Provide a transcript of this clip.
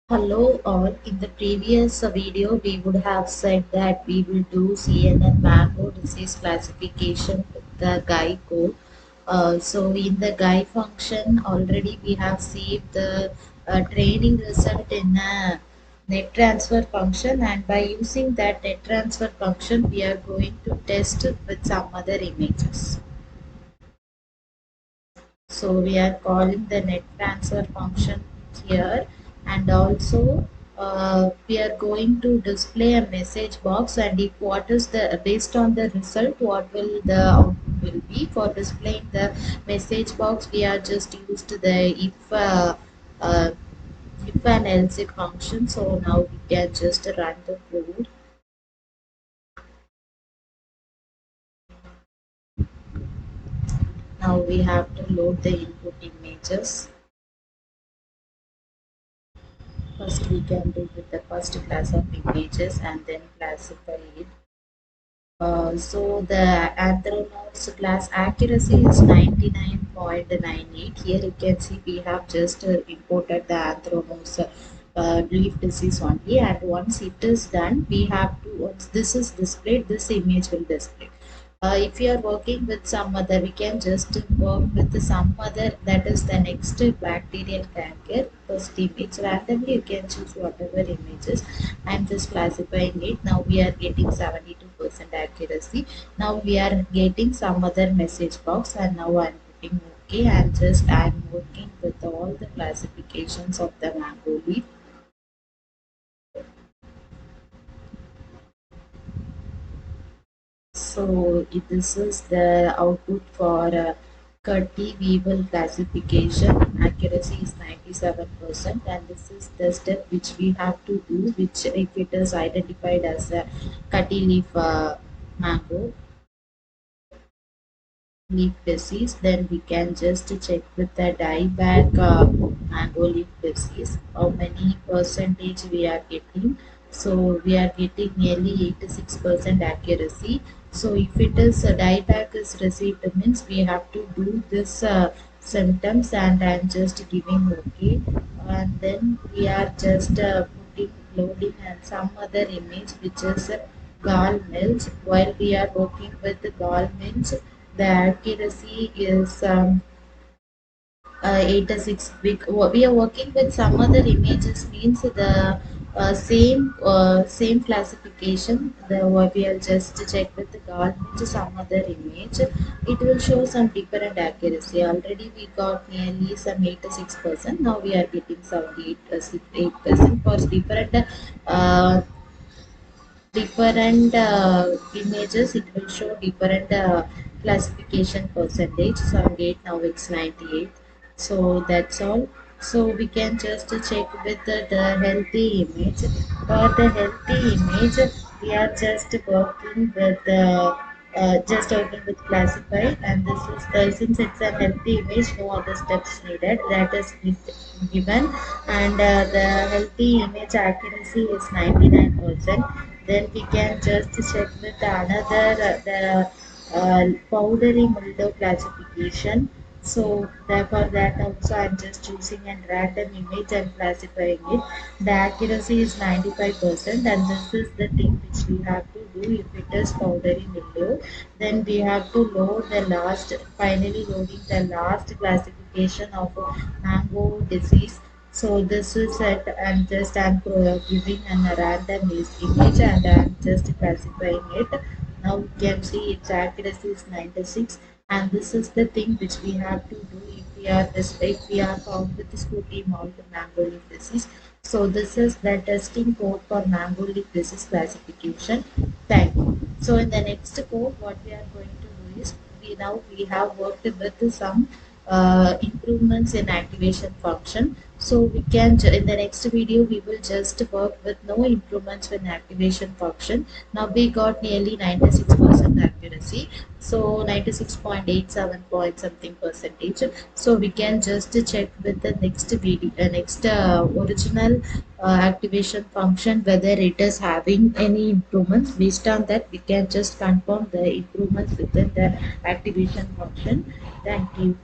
Hello all. In the previous video, we would have said that we will do CNN mango disease classification with the GUI code. So in the GUI function, already we have saved the training result in a net transfer function, and by using that net transfer function, we are going to test with some other images. So we are calling the net transfer function here, and also we are going to display a message box, and if what is the based on the result what will the output will be. For displaying the message box we are just used the uh, if and else if function. So now we can just run the code. Now we have to load the input images. First we can do with the first class of images and then classify it. So the Anthronos class accuracy is 99.98. Here you can see we have just imported the Anthronos leaf disease only, and once it is done we have to, once this is displayed, this image will display. If you are working with some other, we can just work with some other, that is the next bacterial canker. First image randomly you can choose whatever images. I'm just classifying it. Now we are getting 72% accuracy. Now we are getting some other message box, and now I'm putting OK, and just I'm working with all the classifications of the mango leaf. So this is the output for Curti weevil classification. Accuracy is 97%, and this is the step which we have to do, which if it is identified as a Curti leaf mango leaf disease, then we can just check with the dieback mango leaf disease how many percentage we are getting. So we are getting nearly 86% accuracy. So if it is a dieback is received means we have to do this symptoms, and I'm just giving OK, and then we are just putting loading and some other image which is gall mills. While we are working with the gall mills, the accuracy is 86. We are working with some other images means the same classification. We are just check with the government to some other image. It will show some different accuracy. Already we got nearly some 86%. Now we are getting 78% for uh, different images. It will show different classification percentage. 78, now it's 98. So that's all. So we can just check with the healthy image. For the healthy image we are just working with just open with classify, and this is the, since it's a healthy image no other steps needed, that is given, and the healthy image accuracy is 99%. Then we can just check with another the powdery mildew classification. So therefore that also I'm just choosing a random image and classifying it. The accuracy is 95%, and this is the thing which we have to do. If it is powdery mildew, then we have to load the last, finally loading the last classification of mango disease. So this is it. I'm giving a random image, and I'm just classifying it. Now you can see its accuracy is 96, and this is the thing which we have to do if we are found with the scooty mount mango leaf disease. So this is the testing code for mango leaf disease classification. Thank you. So in the next code, what we are going to do is we have worked with some improvements in activation function. So we can in the next video we will just work with no improvements in activation function. Now we got nearly 96% accuracy, so 96.87 point something percentage. So we can just check with the next video, next original activation function whether it is having any improvements. Based on that we can just confirm the improvements within the activation function. Thank you.